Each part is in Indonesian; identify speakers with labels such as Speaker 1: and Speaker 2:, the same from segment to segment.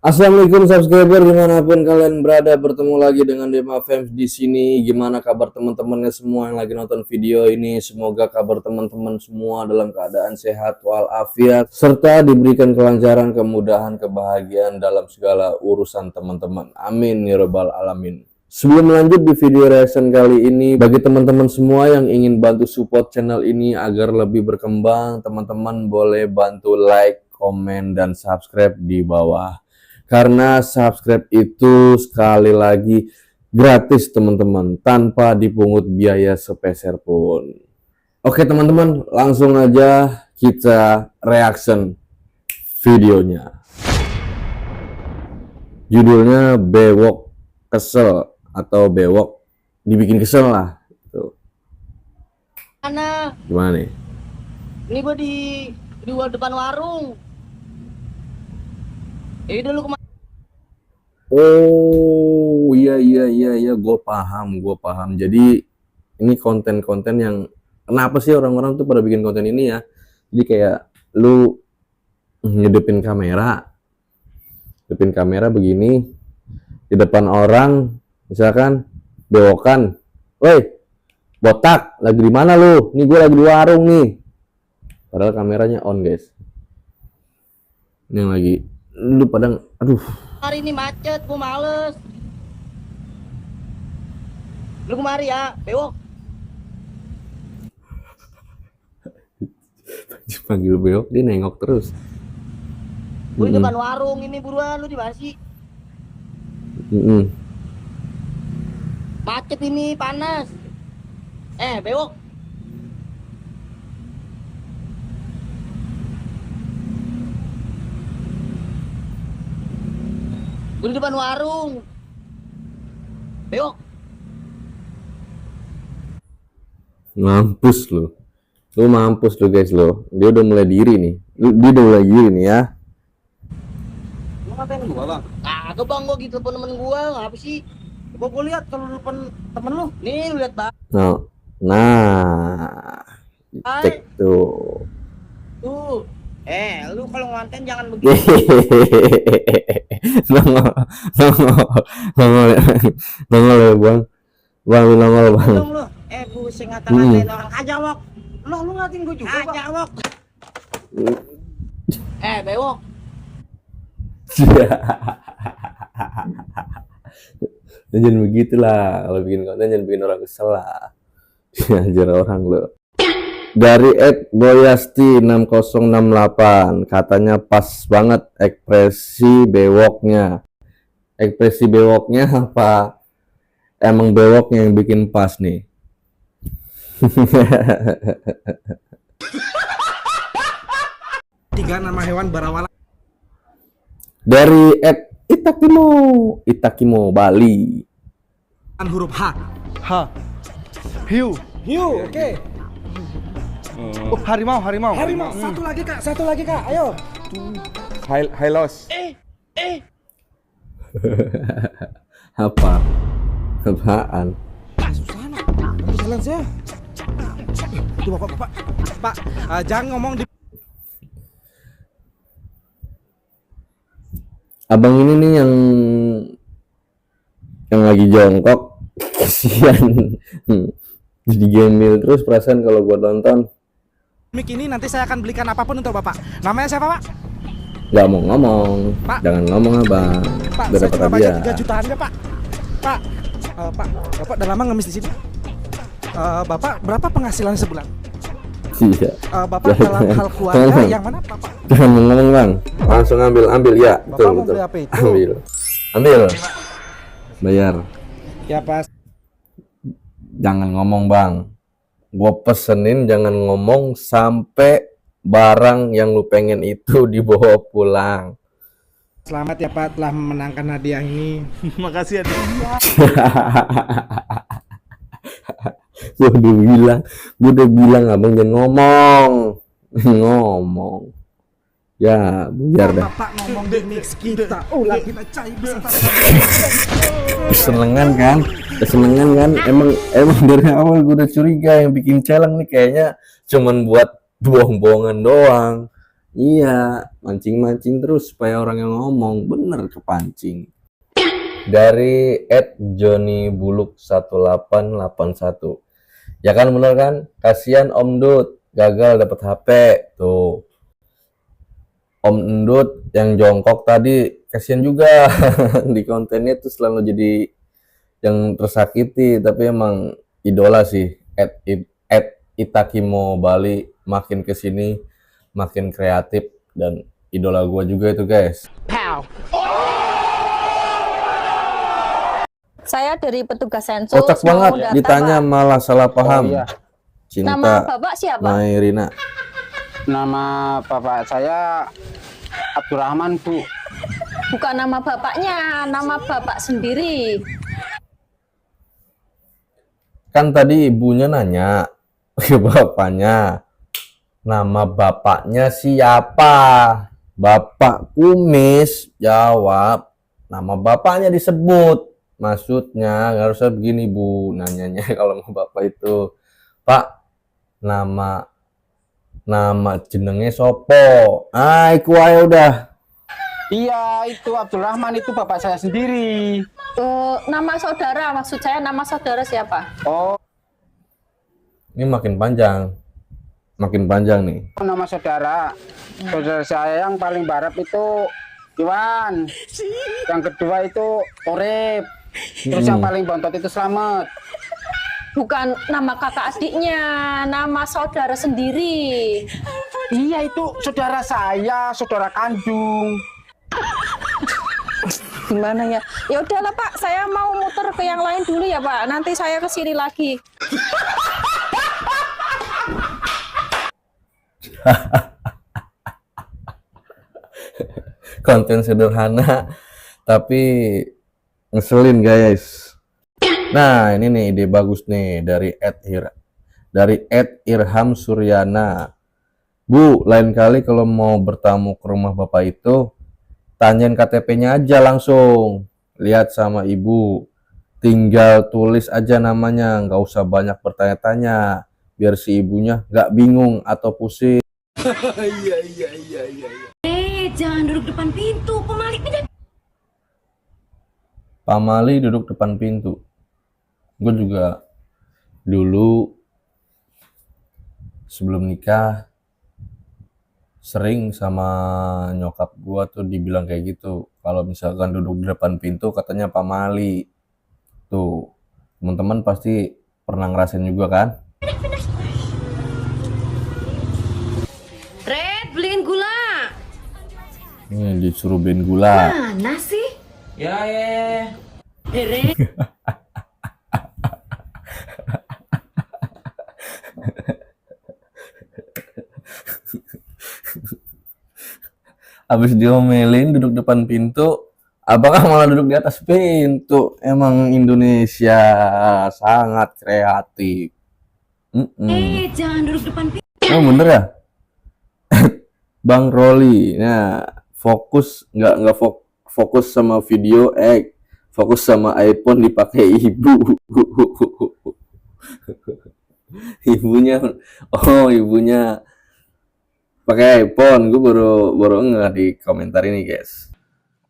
Speaker 1: Assalamualaikum subscriber dimanapun kalian berada, bertemu lagi dengan Dema Fans di sini. Gimana kabar teman-temannya semua yang lagi nonton video ini? Semoga kabar teman-teman semua dalam keadaan sehat walafiat serta diberikan kelancaran, kemudahan, kebahagiaan dalam segala urusan teman-teman. Amin ya rabbal alamin. Sebelum lanjut di video reaction kali ini, bagi teman-teman semua yang ingin bantu support channel ini agar lebih berkembang, teman-teman boleh bantu like, komen, dan subscribe di bawah. Karena subscribe itu sekali lagi gratis teman-teman, tanpa dipungut biaya sepeser pun. Oke teman-teman, langsung aja kita reaction videonya. Judulnya Bewok Kesel atau Bewok dibikin kesel lah. Tuh. Gimana nih?
Speaker 2: Ini gua di depan warung. Dulu kemana?
Speaker 1: Oh iya, gue paham. Jadi ini konten-konten yang kenapa sih orang-orang tuh pada bikin konten ini ya? Jadi kayak lu ngedepin kamera begini di depan orang, misalkan bewokan, woi botak, lagi di mana lu? Nih gue lagi di warung nih. Padahal kameranya on guys. Ini yang lagi lu padang, aduh.
Speaker 2: Hari ini macet, gua males. Lu kemari ya, bewok.
Speaker 1: Panggil bewok, dia nengok terus.
Speaker 2: Gua di depan warung ini, buruan lu dibasi. Macet ini, panas. Bewok. Gue di depan warung. Bewok.
Speaker 1: Mampus lu guys lo. Dia udah mulai diri nih. Dia udah mulai diri nih ya.
Speaker 2: Lu ngapain gua bang? Kagak bang, gua gitu telepon temen gua, ngapa sih? Gua lihat kalau telepon temen lu. Nih lu lihat bang.
Speaker 1: Nah, cek tuh.
Speaker 2: Tuh. Lu kalau ngonten jangan begitu.
Speaker 1: Nongol ya bang, nongol bang.
Speaker 2: Lu, pusing ngata-ngatain orang aja wok. Lu ngatin gua juga aja wok. Bewok.
Speaker 1: Jangan begitulah, kalau bikin konten jangan bikin orang kesel lah. Ajar orang lo. Dari @boyasti6068 katanya pas banget ekspresi bewoknya. Ekspresi bewoknya apa? Emang bewoknya yang bikin pas nih.
Speaker 3: Tiga nama hewan berawal
Speaker 1: dari Itakimo Bali.
Speaker 3: huruf H.
Speaker 4: Hiu.
Speaker 3: Oke.
Speaker 4: Oh, harimau.
Speaker 3: Satu lagi kak. Ayo.
Speaker 4: Hailos.
Speaker 1: Apaan?
Speaker 3: Susah nak. Jalan saya. Itu bapak. Pak, jangan ngomong di.
Speaker 1: Abang ini nih yang lagi jongkok, kasihan. Jadi gemil terus perasaan kalau gua nonton.
Speaker 3: Mik ini nanti saya akan belikan apapun untuk bapak. Namanya siapa pak?
Speaker 1: Gak mau ngomong.
Speaker 3: Pak.
Speaker 1: Jangan ngomong abang.
Speaker 3: Pak,
Speaker 1: Udah
Speaker 3: saya
Speaker 1: dapat
Speaker 3: cuma
Speaker 1: hadiah.
Speaker 3: bayar 3 jutaan ya pak. Pak, bapak udah lama ngemis di sini. Bapak berapa penghasilan sebulan?
Speaker 1: Iya.
Speaker 3: Bapak dalam hal keluarga yang mana bapak?
Speaker 1: Jangan ngomong bang. Langsung ambil ya.
Speaker 3: Bapak mau beli apa itu?
Speaker 1: Ambil. Bayar.
Speaker 3: Ya pas.
Speaker 1: Jangan ngomong bang. Gue pesenin jangan ngomong sampai barang yang lu pengen itu dibawa pulang.
Speaker 3: Selamat ya Pak telah memenangkan hadiah ini.
Speaker 4: Makasih ya.
Speaker 1: Gue udah bilang abang jangan ngomong. Ya, biar dah.
Speaker 3: Bapak ngomong di mix kita. Lagi kita cair beserta.
Speaker 1: Kesenengan kan? Emang dari awal gue udah curiga yang bikin challenge nih kayaknya cuman buat bohong-bohongan doang. Iya, mancing-mancing terus supaya orang yang ngomong bener kepancing. Dari @Johnny Buluk 1881. Ya kan bener kan? Kasihan Om Dut, gagal dapat HP. Tuh. Om Endut yang jongkok tadi kasihan juga. Di kontennya tuh selalu jadi yang tersakiti, tapi emang idola sih. Itakimo Bali makin kesini makin kreatif dan idola gua juga itu guys.
Speaker 5: Saya dari petugas sensus.
Speaker 1: Kocak
Speaker 5: mau
Speaker 1: banget
Speaker 5: data,
Speaker 1: ditanya
Speaker 5: Pak.
Speaker 1: malah salah paham.
Speaker 2: iya.
Speaker 5: Nama
Speaker 1: Cinta
Speaker 5: Bapak siapa?
Speaker 1: Mairina.
Speaker 2: Nama bapak saya Abdurrahman, Bu.
Speaker 5: Bukan nama bapaknya, nama Bapak sendiri.
Speaker 1: Kan tadi ibunya nanya ke bapaknya, nama bapaknya siapa? Bapak Kumis jawab, nama bapaknya disebut. Maksudnya nggak harusnya begini Bu, nanyanya kalau mau bapak itu, Pak, nama jenenge sopo? Ah, iku ae udah.
Speaker 2: Iya, itu Abdurrahman, itu bapak saya sendiri.
Speaker 5: Nama saudara, maksud saya nama saudara siapa?
Speaker 2: Oh,
Speaker 1: Ini makin panjang nih.
Speaker 2: nama saudara. Saudara saya yang paling barat itu Iwan. Yang kedua itu Torep. Terus yang paling bontot itu Slamet.
Speaker 5: Bukan nama kakak adiknya, nama saudara sendiri.
Speaker 2: Iya, itu saudara saya, saudara kandung.
Speaker 5: Gimana ya? Ya udahlah Pak, saya mau muter ke yang lain dulu ya Pak. Nanti saya ke sini lagi.
Speaker 1: Konten sederhana tapi ngeselin guys. Nah, ini nih ide bagus nih dari @Irham Suryana. Bu, lain kali kalau mau bertamu ke rumah Bapak itu tanyain KTP-nya aja langsung. Lihat sama Ibu. Tinggal tulis aja namanya, nggak usah banyak bertanya-tanya biar si ibunya nggak bingung atau pusing.
Speaker 6: Jangan duduk depan pintu, pemalik pindah.
Speaker 1: Pamali duduk depan pintu. Gue juga dulu sebelum nikah sering sama nyokap gue tuh dibilang kayak gitu. Kalau misalkan duduk di depan pintu katanya pamali. Tuh, teman-teman pasti pernah ngerasain juga kan?
Speaker 6: Red, beliin gula.
Speaker 1: Ini disuruh beliin gula.
Speaker 6: Mana sih?
Speaker 2: Ya.
Speaker 6: Red.
Speaker 1: Abis diomelin duduk depan pintu, abang malah duduk di atas pintu. Emang Indonesia sangat kreatif.
Speaker 6: Jangan duduk depan pintu.
Speaker 1: Oh bener ya? Bang Roli, nah fokus nggak fokus sama video, fokus sama iPhone dipakai ibu. Ibunya, ibunya pakai iPhone. Gue baru nggak di komentar ini guys.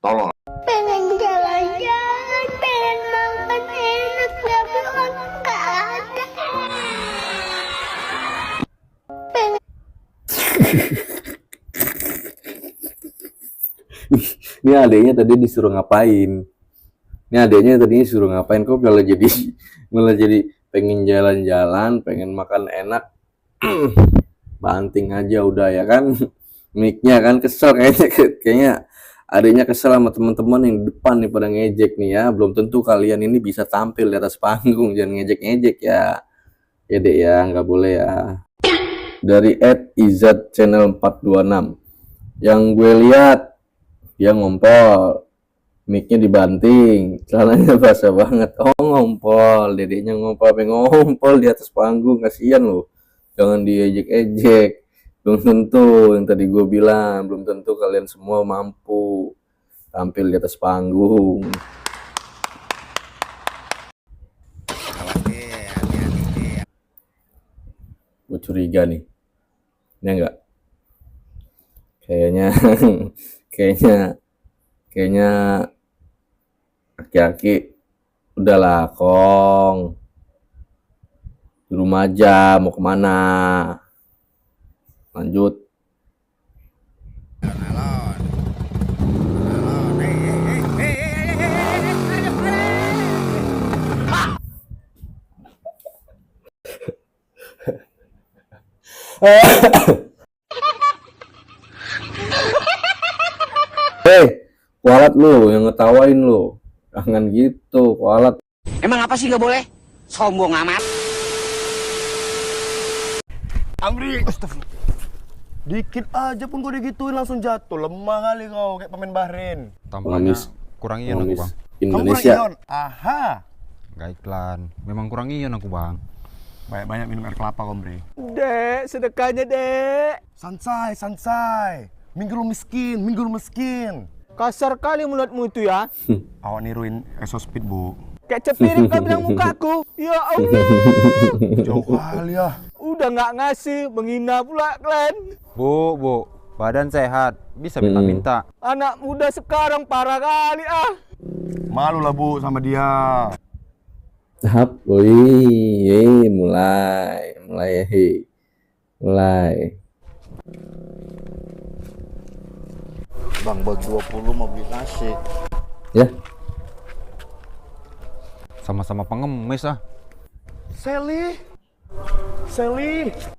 Speaker 7: Pengen jalan-jalan, pengen makan enak, tapi orang nggak ada.
Speaker 1: Ini adeknya tadi disuruh ngapain? Kok malah jadi pengen jalan-jalan, pengen makan enak. Banting aja udah ya kan. Mic-nya kan kesel kayaknya adeknya kesel sama teman-teman yang di depan nih pada ngejek nih ya. Belum tentu kalian ini bisa tampil di atas panggung, jangan ngejek-ngejek ya. Ya Dek ya, nggak boleh ya. Dari @izat channel 426. Yang gue lihat dia ngompol, mic-nya dibanting, celananya basah banget. Oh ngompol, dedeknya ngompol di atas panggung, kasihan loh. Jangan diejek-ejek. Belum tentu yang tadi gue bilang, belum tentu kalian semua mampu tampil di atas panggung. Gue curiga nih, ini enggak. Kayaknya kayaknya kayaknya aki-aki udahlah Kong, di rumah aja, mau kemana, lanjut. Hei, kualat lu yang ngetawain lu. Jangan gitu, kualat.
Speaker 2: Emang apa sih nggak boleh? Sombong amat.
Speaker 4: Amri. Dikit aja pun gue digituin langsung jatuh. Lemah kali kau kayak pemain Bahrain.
Speaker 8: Tampaknya
Speaker 1: Pengemis.
Speaker 8: kurang iyon aku
Speaker 1: Pengemis
Speaker 8: bang.
Speaker 1: Indonesia.
Speaker 4: Kamu aha.
Speaker 8: Gak iklan. Memang kurang iyon aku bang.
Speaker 4: Banyak-banyak minum air kelapa Kombre.
Speaker 3: Dek, sedekahnya dek.
Speaker 4: Sansai, sansai. Minggu lu miskin.
Speaker 3: Kasar kali mulutmu itu ya.
Speaker 4: Awak niruin Exospeed, Bu.
Speaker 3: Kayak cepirin kau bilang mukaku. Ya Allah.
Speaker 4: Jauh kali ya.
Speaker 3: Udah nggak ngasih, menghina pula kalian.
Speaker 8: Bu, badan sehat. Bisa minta-minta.
Speaker 3: Anak muda sekarang parah kali ah.
Speaker 4: Malu lah Bu sama dia.
Speaker 1: Tahap, wih, mulai.
Speaker 9: Bang, bagi 20 mau beli nasi.
Speaker 1: Ya,
Speaker 8: Sama-sama pengemis ah.
Speaker 4: Sally,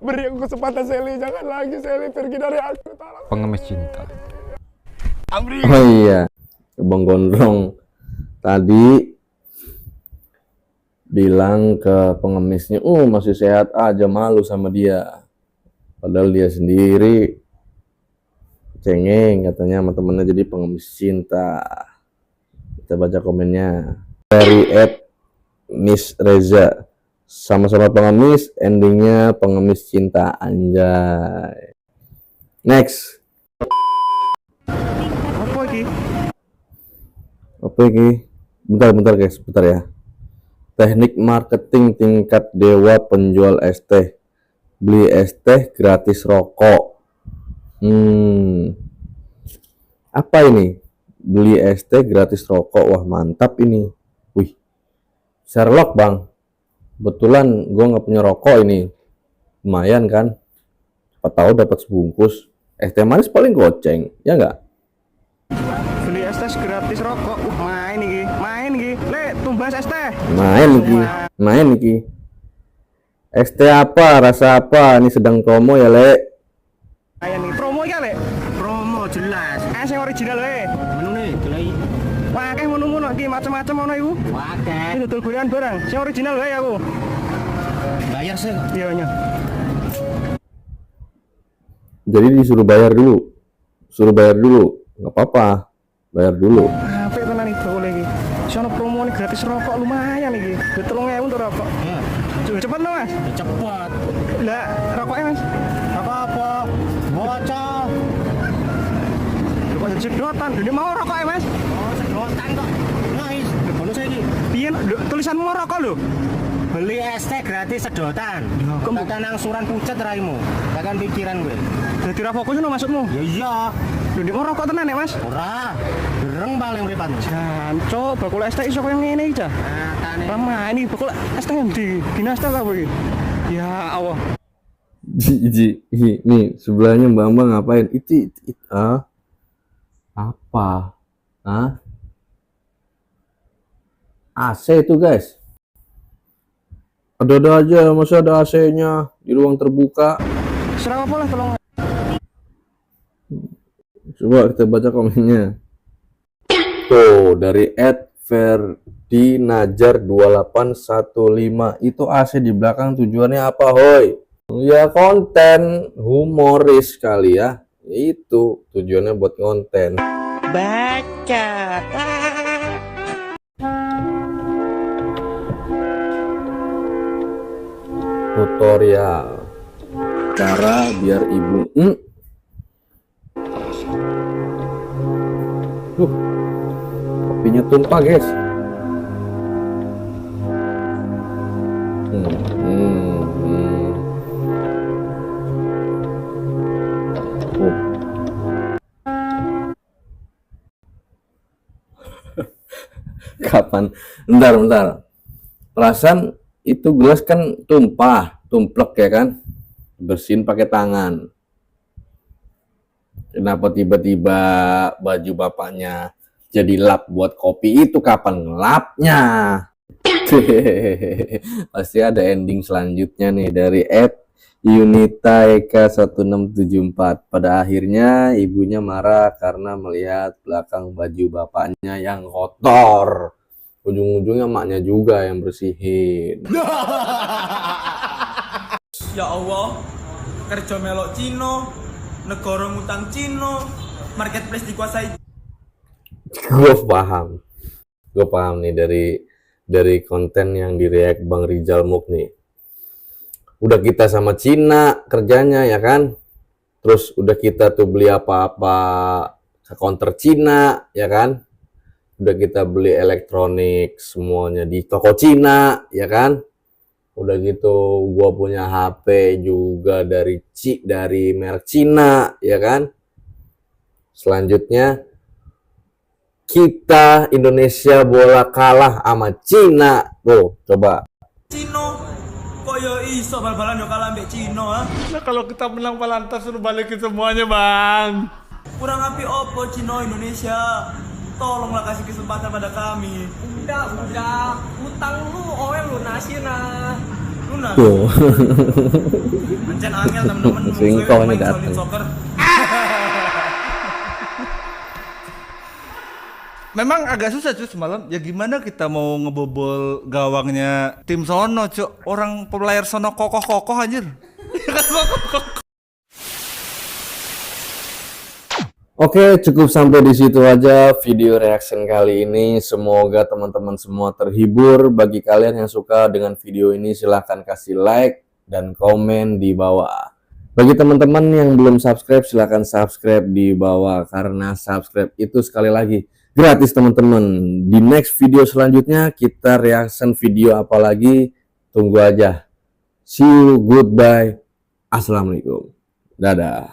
Speaker 4: beri aku kesempatan Sally, jangan lagi Sally pergi dari aku. Tolong.
Speaker 8: Pengemis cinta.
Speaker 4: Amri.
Speaker 1: oh iya, Bang Gondrong tadi bilang ke pengemisnya, masih sehat aja, malu sama dia. Padahal dia sendiri cengeng katanya sama temennya jadi pengemis cinta. Kita baca komennya dari Miss Reza, sama-sama pengemis, endingnya pengemis cinta, anjay. Next. Apa ini? Bentar guys, bentar ya. Teknik marketing tingkat dewa penjual es teh. Beli es teh gratis rokok. Apa ini? Beli es teh gratis rokok. Wah, mantap ini. Wih, Sherlock bang. Kebetulan gue nggak punya rokok ini. Lumayan kan? Siapa tahu dapat sebungkus. Es teh manis paling goceng, ya nggak?
Speaker 3: Beli es teh gratis rokok. Main iki. Le, tumbas es teh.
Speaker 1: Main iki. Es teh apa? Rasa apa? Ini sedang promo ya, Le.
Speaker 3: Ayo nih, promo ya le.
Speaker 2: Promo jelas.
Speaker 3: Es yang original le.
Speaker 2: Menu nih, jelai.
Speaker 3: Wah, kayak ngono-ngono iki macam-macam ono iku.
Speaker 2: Wadah.
Speaker 3: Ini dodol golean barang. Yang original le aku.
Speaker 2: Bayar sih.
Speaker 3: Iya nya.
Speaker 1: Jadi disuruh bayar dulu. Nggak apa-apa. Bayar dulu.
Speaker 3: Apik tenan iki boleh iki. Sono promo nih gratis rokok lumayan iki. 3.000 untuk rokok.
Speaker 2: Ya,
Speaker 3: Cepet no, Mas.
Speaker 2: cepet.
Speaker 3: Lah, rokoknya Mas.
Speaker 2: Apa-apa? Bocah.
Speaker 3: Kok jadi sedotan? Ini mau rokoknya Mas.
Speaker 2: Oh, sedotan kok. Nice. Bonus ini.
Speaker 3: Piye tulisanmu mau rokok lho?
Speaker 2: Beli es teh gratis sedotan. Tekan angsuran pucet raimu. Tekan pikiran gue.
Speaker 3: Jadi ra fokus no maksudmu?
Speaker 2: Ya iya.
Speaker 3: Lho, ini mau rokok tenan ya Mas?
Speaker 2: Ora. Gereng paling uripanmu.
Speaker 3: Jancuk, bakul es teh iso koyo ngene iki, Cah.
Speaker 2: Nah, tane.
Speaker 3: Lama ini bakul es teh di dinas teh apa iki? Ya Allah.
Speaker 1: Nih sebelahnya Mbak Mbak ngapain? Apa? AC itu guys. Ada-ada aja, masa ada AC-nya di ruang terbuka.
Speaker 3: Serah apa lah tolong.
Speaker 1: Coba kita baca komennya. Tuh dari @ferdinajar2815 itu AC di belakang tujuannya apa, hoi? Ya konten humoris kali ya. Itu tujuannya buat konten.
Speaker 3: Baca.
Speaker 1: Tutorial cara biar ibu kopinya tumpah guys. Kapan? Bentar. Perasaan itu gelas kan tumplek ya kan? Bersihin pakai tangan. Kenapa tiba-tiba baju bapaknya jadi lap buat kopi itu kapan ngelapnya? Pasti ada ending selanjutnya nih dari Yunita Eka 1674. Pada akhirnya ibunya marah karena melihat belakang baju bapaknya yang kotor. Ujung-ujungnya maknya juga yang bersihin.
Speaker 3: Ya Allah, kerja melok Cino, negara ngutang Cino, marketplace dikuasai.
Speaker 1: Gue paham nih dari konten yang di react Bang Rizal Muk nih. Udah kita sama Cina kerjanya ya kan, terus udah kita tuh beli apa-apa ke counter Cina ya kan, udah kita beli elektronik semuanya di toko Cina ya kan, udah gitu gua punya HP juga dari merek Cina ya kan. Selanjutnya kita Indonesia bola kalah sama Cina. Tuh, coba.
Speaker 3: Cino, kok yo iso bal-balan yo kalah ambek Cino ah? Nah kalau kita menang palantas suruh balikin semuanya bang. Kurang api opo Cino Indonesia? Tolonglah kasih kesempatan pada kami. Udah, utang lu oel lunasin ah. Lunas.
Speaker 1: Tuh.
Speaker 3: Ancen angel temen-temen
Speaker 1: Singkong ini datang.
Speaker 3: soccer. Memang agak susah cuy semalam. Ya gimana kita mau ngebobol gawangnya tim sono cuy. Orang player sono kokoh-kokoh anjir.
Speaker 1: Oke, cukup sampai di situ aja video reaction kali ini. Semoga teman-teman semua terhibur. Bagi kalian yang suka dengan video ini, silahkan kasih like dan komen di bawah. Bagi teman-teman yang belum subscribe, silahkan subscribe di bawah. Karena subscribe itu sekali lagi gratis teman-teman. Di next video selanjutnya kita reaction video apa lagi? Tunggu aja. See you, goodbye. Assalamualaikum. Dadah.